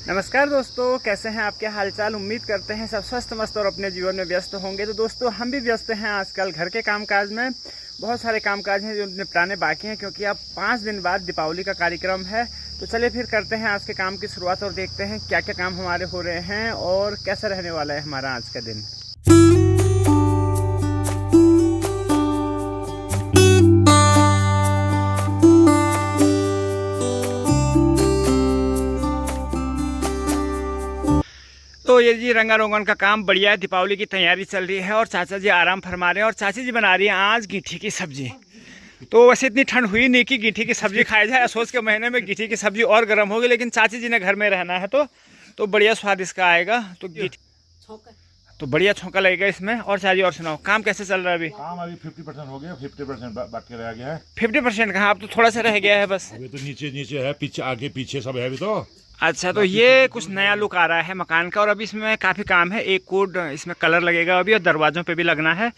नमस्कार दोस्तों, कैसे हैं आपके हालचाल। उम्मीद करते हैं सब स्वस्थ मस्त और अपने जीवन में व्यस्त होंगे। तो दोस्तों हम भी व्यस्त हैं आजकल घर के कामकाज में। बहुत सारे कामकाज हैं जो निपटाने बाकी हैं क्योंकि अब 5 दिन बाद दीपावली का कार्यक्रम है। तो चलिए फिर करते हैं आज के काम की शुरुआत और देखते हैं क्या क्या काम हमारे हो रहे हैं और कैसा रहने वाला है हमारा आज का दिन। तो ये जी रंगारोगन का काम बढ़िया है, दीपावली की तैयारी चल रही है और चाचा जी आराम फरमा रहे हैं और चाची जी बना रही हैं आज गीठी की सब्जी। तो वैसे इतनी ठंड हुई नहीं कि गीठी की सब्जी खाई जाए। सोच के महीने में गीठी की सब्जी और गर्म होगी, लेकिन चाची जी ने घर में रहना है तो बढ़िया स्वाद इसका आएगा। तो गीठी तो बढ़िया छौंका लगेगा इसमें। और चाची और सुनाओ, काम कैसे चल रहा है अभी? काम अभी 50% हो गया, 50% बाकी रह गया है। 50% कहाँ, अब तो थोड़ा सा रह गया है बस। अभी तो नीचे है, पीछे आगे पीछे सब है अभी तो। अच्छा, तो ये कुछ नया लुक आ रहा है मकान का और अभी इसमें काफ़ी काम है। एक कोड इसमें कलर लगेगा अभी और दरवाज़ों पे भी लगना है,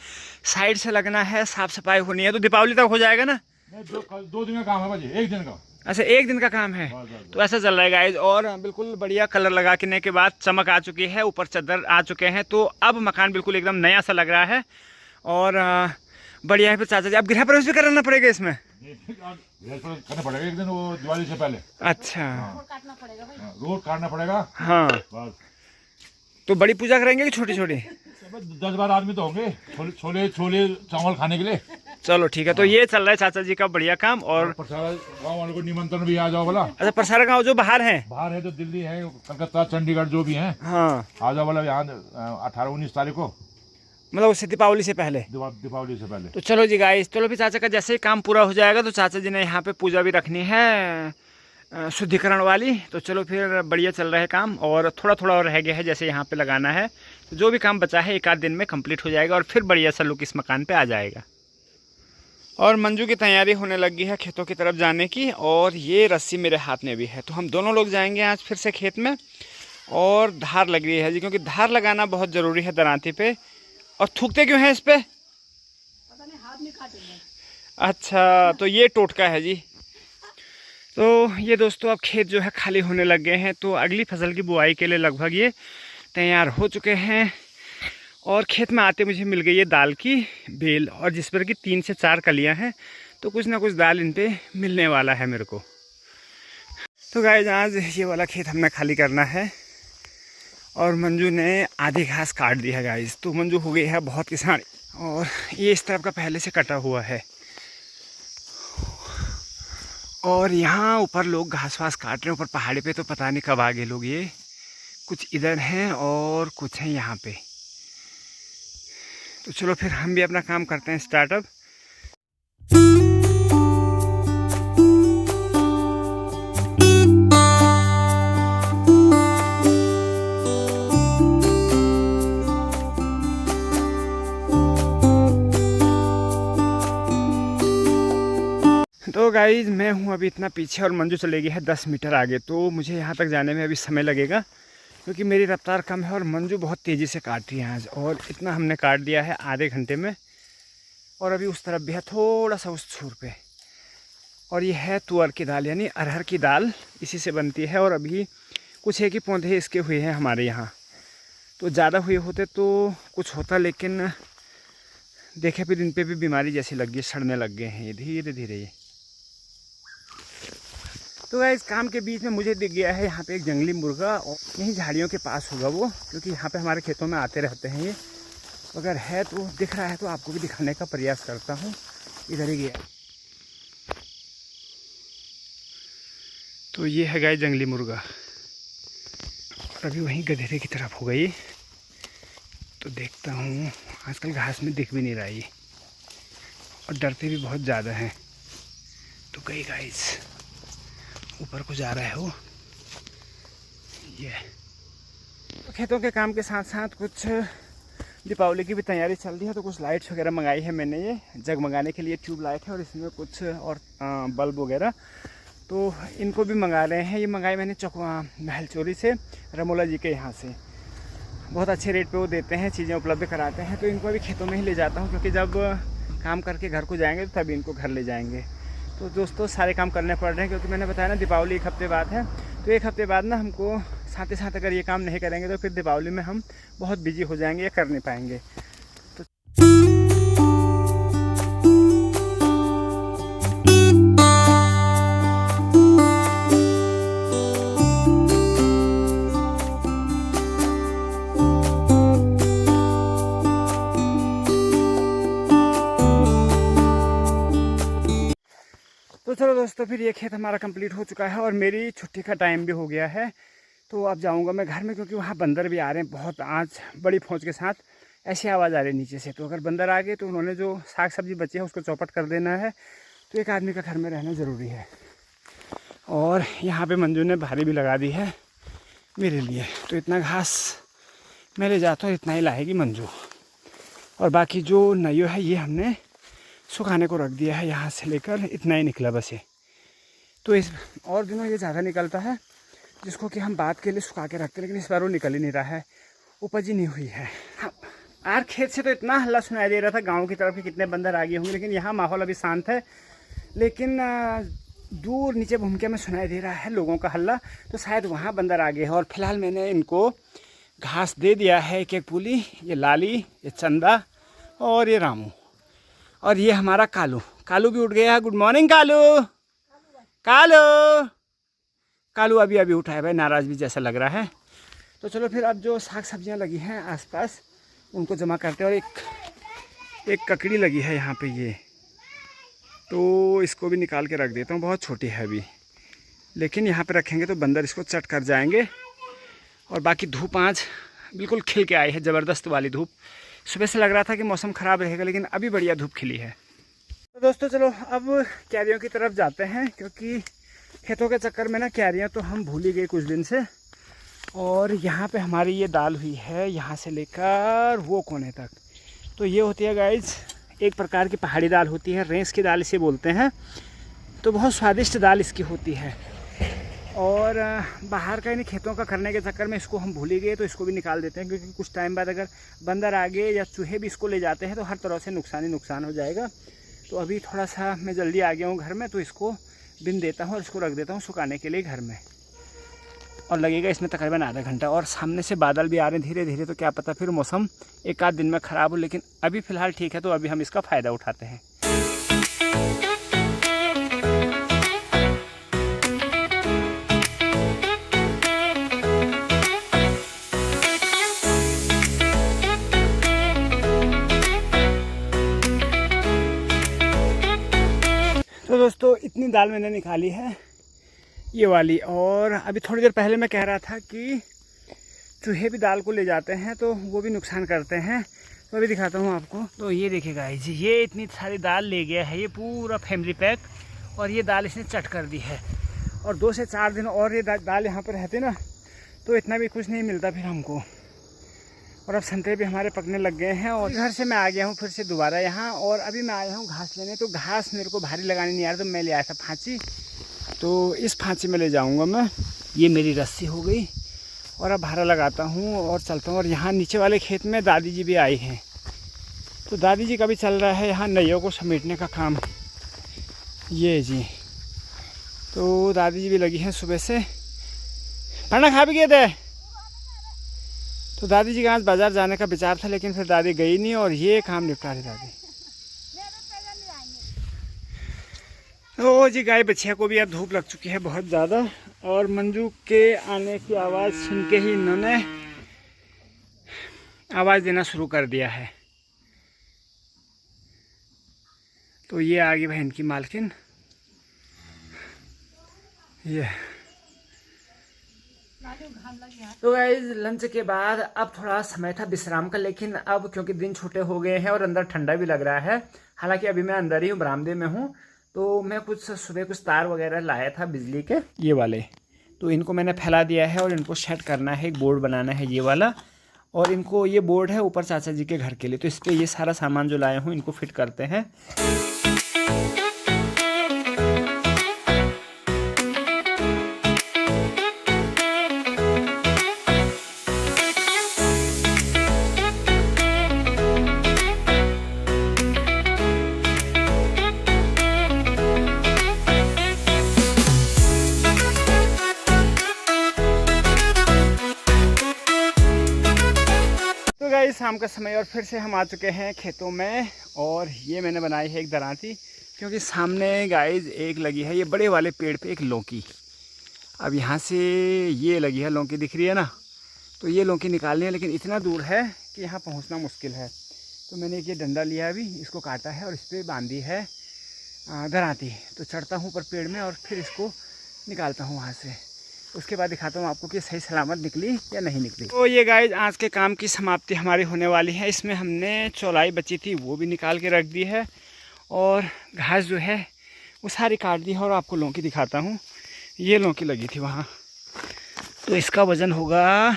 साइड से लगना है, साफ़ सफाई होनी है। तो दीपावली तक हो जाएगा ना? नहीं, 2 दिन का काम है भाजी, 1 दिन का। अच्छा, 1 दिन का काम है। तो ऐसा चल रहा है गाइस। और बिल्कुल बढ़िया कलर लगाने के बाद चमक आ चुकी है, ऊपर चादर आ चुके हैं, तो अब मकान बिल्कुल एकदम नया सा लग रहा है और बढ़िया है। फिर चाचा जी अब गृह प्रवेश भी कराना पड़ेगा इसमें? करना पड़ेगा एक दिन, वो दिवाली से पहले। अच्छा, रोड काटना पड़ेगा। हाँ, बस। तो बड़ी पूजा करेंगे कि छोटी छोटी? 10-12 आदमी तो होंगे, छोले चावल खाने के लिए। चलो ठीक है। तो ये चल रहा है चाचा जी का बढ़िया काम। और परसारा गाँव वालों को निमंत्रण भी आ जाओ बोला। अच्छा, परसारा गाँव जो बाहर है तो दिल्ली है, कलकत्ता, चंडीगढ़ जो भी है, हाँ, आ जाओ बोला यहाँ 18-19 तारीख को, मतलब उससे दीपावली से पहले। दीपावली से पहले। तो चलो जी गाइस, चलो फिर चाचा का जैसे ही काम पूरा हो जाएगा तो चाचा जी ने यहाँ पे पूजा भी रखनी है शुद्धिकरण वाली। तो चलो फिर बढ़िया चल रहा है काम और थोड़ा थोड़ा और रह गया है, जैसे यहाँ पे लगाना है। तो जो भी काम बचा है 1 आध दिन में कंप्लीट हो जाएगा और फिर बढ़िया सा लुक इस मकान पे आ जाएगा। और मंजू की तैयारी होने लगी है खेतों की तरफ जाने की और ये रस्सी मेरे हाथ में भी है। तो हम दोनों लोग जाएंगे आज फिर से खेत में। और धार लग रही है जी, क्योंकि धार लगाना बहुत ज़रूरी है दरांती पे। और थूकते क्यों हैं इस पे? पता नहीं, हाथ नहीं काटेंगे। अच्छा, तो ये टोटका है जी। तो ये दोस्तों अब खेत जो है खाली होने लग गए हैं, तो अगली फसल की बुआई के लिए लगभग ये तैयार हो चुके हैं। और खेत में आते मुझे मिल गई है दाल की बेल, और जिस पर कि 3 से 4 कलियां हैं, तो कुछ ना कुछ दाल इन पे मिलने वाला है मेरे को। तो गाइस आज ये वाला खेत हमने खाली करना है और मंजू ने आधी घास काट दी है गाइस। तो मंजू हो गई है बहुत किसान और ये इस तरफ का पहले से कटा हुआ है। और यहाँ ऊपर लोग घास वास काट रहे हैं ऊपर पहाड़ी पे, तो पता नहीं कब आ गए लोग। ये कुछ इधर हैं और कुछ हैं यहाँ पे। तो चलो फिर हम भी अपना काम करते हैं स्टार्टअप। तो गाइज मैं हूँ अभी इतना पीछे और मंजू चलेगी है 10 मीटर आगे। तो मुझे यहाँ तक जाने में अभी समय लगेगा क्योंकि मेरी रफ्तार कम है और मंजू बहुत तेज़ी से काट रही है आज। और इतना हमने काट दिया है आधे घंटे में। और अभी उस तरफ भी है थोड़ा सा उस छोर पे। और ये है तुअर की दाल, यानी अरहर की दाल, इसी से बनती है। और अभी कुछ एक ही पौधे इसके हुए हैं हमारे यहाँ, तो ज़्यादा हुए होते तो कुछ होता, लेकिन देखे फिर इन पर भी बीमारी जैसी लग गई, सड़ने लग गए हैं ये धीरे धीरे ये। तो इस काम के बीच में मुझे दिख गया है यहाँ पे एक जंगली मुर्गा, और यहीं झाड़ियों के पास होगा वो, क्योंकि यहाँ पे हमारे खेतों में आते रहते हैं ये। अगर है तो दिख रहा है तो आपको भी दिखाने का प्रयास करता हूँ। इधर ही गया। तो ये है गाय जंगली मुर्गा और अभी वहीं गधेरे की तरफ हो गई। तो देखता हूँ, आजकल घास में दिख भी नहीं रहा ये और डरते भी बहुत ज़्यादा हैं। तो गई गाइस, ऊपर को जा रहा है वो। ये खेतों के काम के साथ साथ कुछ दीपावली की भी तैयारी चल रही है। तो कुछ लाइट्स वगैरह मंगाई है मैंने, ये जगमगाने के लिए ट्यूब लाइट है और इसमें कुछ और बल्ब वगैरह, तो इनको भी मंगा रहे हैं। ये मंगाई मैंने महल चोरी से, रमोला जी के यहाँ से। बहुत अच्छे रेट पे वो देते हैं, चीज़ें उपलब्ध कराते हैं। तो इनको अभी खेतों में ही ले जाता हूँ, क्योंकि जब काम करके घर को जाएंगे तो तभी इनको घर ले जाएंगे। तो दोस्तों सारे काम करने पड़ रहे हैं, क्योंकि मैंने बताया ना दीपावली 1 हफ्ते बाद है। तो 1 हफ्ते बाद ना हमको साथ ही साथ अगर ये काम नहीं करेंगे तो फिर दीपावली में हम बहुत बिजी हो जाएंगे या कर नहीं पाएंगे। तो चलो दोस्तों, फिर ये खेत हमारा कंप्लीट हो चुका है और मेरी छुट्टी का टाइम भी हो गया है। तो अब जाऊंगा मैं घर में, क्योंकि वहाँ बंदर भी आ रहे हैं बहुत, आज बड़ी फौज के साथ। ऐसी आवाज़ आ रही है नीचे से, तो अगर बंदर आ गए तो उन्होंने जो साग सब्जी बची है उसको चौपट कर देना है। तो एक आदमी का घर में रहना ज़रूरी है। और यहाँ पे मंजू ने भारी भी लगा दी है मेरे लिए, तो इतना घास मैं ले जाता हूँ, इतना ही लाएगी मंजू। और बाकी जो नयो है ये हमने सुखाने को रख दिया है, यहाँ से लेकर इतना ही निकला बस ये। तो इस और दिनों ये ज़्यादा निकलता है, जिसको कि हम बाद के लिए सुखा के रखते हैं, लेकिन इस बार वो निकल ही नहीं रहा है, उपज ही नहीं हुई है। यार खेत से तो इतना हल्ला सुनाई दे रहा था गांव की तरफ कि कितने बंदर आ गए होंगे, लेकिन यहाँ माहौल अभी शांत है। लेकिन दूर नीचे भूमके में सुनाई दे रहा है लोगों का हल्ला, तो शायद वहाँ बंदर आ गए हैं। और फिलहाल मैंने इनको घास दे दिया है, एक एक पूली। ये लाली, ये चंदा और ये रामू, और ये हमारा कालू। कालू भी उठ गया है। Good morning Kalu. कालू कालू अभी अभी उठा है भाई, नाराज़ भी जैसा लग रहा है। तो चलो फिर अब जो साग सब्जियां लगी हैं आसपास उनको जमा करते हैं। और एक ककड़ी लगी है यहाँ पे, ये तो इसको भी निकाल के रख देता हूँ, बहुत छोटी है अभी, लेकिन यहाँ पे रखेंगे तो बंदर इसको चट कर जाएंगे। और बाकी धूप आज बिल्कुल खिल के आई है, ज़बरदस्त वाली धूप। सुबह से लग रहा था कि मौसम ख़राब रहेगा, लेकिन अभी बढ़िया धूप खिली है। तो दोस्तों चलो अब क्यारियों की तरफ जाते हैं, क्योंकि खेतों के चक्कर में ना क्यारियाँ तो हम भूल ही गए कुछ दिन से। और यहाँ पे हमारी ये दाल हुई है, यहाँ से लेकर वो कोने तक। तो ये होती है गाइज एक प्रकार की पहाड़ी दाल होती है, रेंस की दाल इसे बोलते हैं। तो बहुत स्वादिष्ट दाल इसकी होती है। और बाहर का इन खेतों का करने के चक्कर में इसको हम भूल ही गए, तो इसको भी निकाल देते हैं, क्योंकि कुछ टाइम बाद अगर बंदर आ गए या चूहे भी इसको ले जाते हैं तो हर तरह से नुकसान ही नुकसान हो जाएगा। तो अभी थोड़ा सा मैं जल्दी आ गया हूँ घर में, तो इसको बिन देता हूँ और इसको रख देता हूँ सुखाने के लिए घर में। और लगेगा इसमें तकरीबन आधा घंटा। और सामने से बादल भी आ रहे हैं धीरे धीरे, तो क्या पता फिर मौसम एक आध दिन में ख़राब हो, लेकिन अभी फ़िलहाल ठीक है। तो अभी हम इसका फ़ायदा उठाते हैं। तो दोस्तों इतनी दाल मैंने निकाली है ये वाली। और अभी थोड़ी देर पहले मैं कह रहा था कि चूहे भी दाल को ले जाते हैं तो वो भी नुकसान करते हैं। तो अभी दिखाता हूँ आपको। तो ये देखिएगा जी, ये इतनी सारी दाल ले गया है, ये पूरा फैमिली पैक। और ये दाल इसने चट कर दी है। और 2 से 4 दिन और ये दाल यहाँ पर रहते ना तो इतना भी कुछ नहीं मिलता फिर हमको। और अब संतरे भी हमारे पकने लग गए हैं। और घर से मैं आ गया हूँ फिर से दोबारा यहाँ। और अभी मैं आया हूँ घास लेने। तो घास मेरे को भारी लगानी नहीं आ रही, तो मैं ले आया था फांची। तो इस फांची में ले जाऊँगा मैं। ये मेरी रस्सी हो गई। और अब भारा लगाता हूँ और चलता हूँ। और यहाँ नीचे वाले खेत में दादी जी भी आई हैं, तो दादी जी का भी चल रहा है यहाँ नैयों को समेटने का काम। ये जी, तो दादी जी भी लगी हैं सुबह से। खाना खा भी गए थे। तो दादी जी का आज बाज़ार जाने का विचार था, लेकिन फिर दादी गई नहीं और ये काम निपटा रही दादी। ओ जी, गाय बछिया को भी अब धूप लग चुकी है बहुत ज़्यादा। और मंजू के आने की आवाज़ सुन के ही इन्होंने आवाज़ देना शुरू कर दिया है। तो ये आ गई बहन की मालकिन। ये तो गाइस लंच के बाद अब थोड़ा समय था विश्राम का, लेकिन अब क्योंकि दिन छोटे हो गए हैं और अंदर ठंडा भी लग रहा है। हालांकि अभी मैं अंदर ही हूँ, बरामदे में हूँ। तो मैं सुबह कुछ तार वगैरह लाया था बिजली के, ये वाले। तो इनको मैंने फैला दिया है और इनको सेट करना है, एक बोर्ड बनाना है ये वाला। और इनको ये बोर्ड है ऊपर चाचा जी के घर के लिए, तो इस पर ये सारा सामान जो लाए हूँ इनको फिट करते हैं। गाइस शाम का समय और फिर से हम आ चुके हैं खेतों में। और ये मैंने बनाई है एक दरांती, क्योंकि सामने गाइस एक लगी है ये बड़े वाले पेड़ पे एक लौकी। अब यहाँ से ये लगी है लौकी, दिख रही है ना, तो ये लौकी निकालनी है, लेकिन इतना दूर है कि यहाँ पहुँचना मुश्किल है। तो मैंने एक ये डंडा लिया अभी, इसको काटा है और इस पर बांधी है दरांती। तो चढ़ता हूँ ऊपर पेड़ में और फिर इसको निकालता हूँ वहाँ से। उसके बाद दिखाता हूँ आपको कि सही सलामत निकली या नहीं निकली। तो ये गाइस आज के काम की समाप्ति हमारी होने वाली है। इसमें हमने चौलाई बची थी वो भी निकाल के रख दी है, और घास जो है वो सारी काट दी है। और आपको लौकी दिखाता हूँ, ये लौकी लगी थी वहाँ, तो इसका वज़न होगा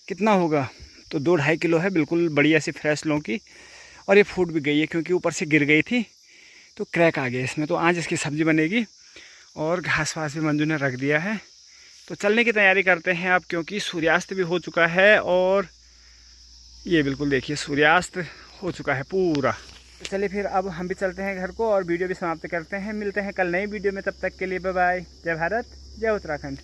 कितना होगा, तो 2-2.5 किलो है, बिल्कुल बढ़िया सी फ्रेश लौकी। और ये फूट भी गई है क्योंकि ऊपर से गिर गई थी तो क्रैक आ गया इसमें। तो आज इसकी सब्ज़ी बनेगी। और घास वास भी मंजू ने रख दिया है। तो चलने की तैयारी करते हैं अब, क्योंकि सूर्यास्त भी हो चुका है। और ये बिल्कुल देखिए सूर्यास्त हो चुका है पूरा। तो चलिए फिर अब हम भी चलते हैं घर को और वीडियो भी समाप्त करते हैं। मिलते हैं कल नई वीडियो में, तब तक के लिए बाय बाय। जय भारत, जय उत्तराखंड।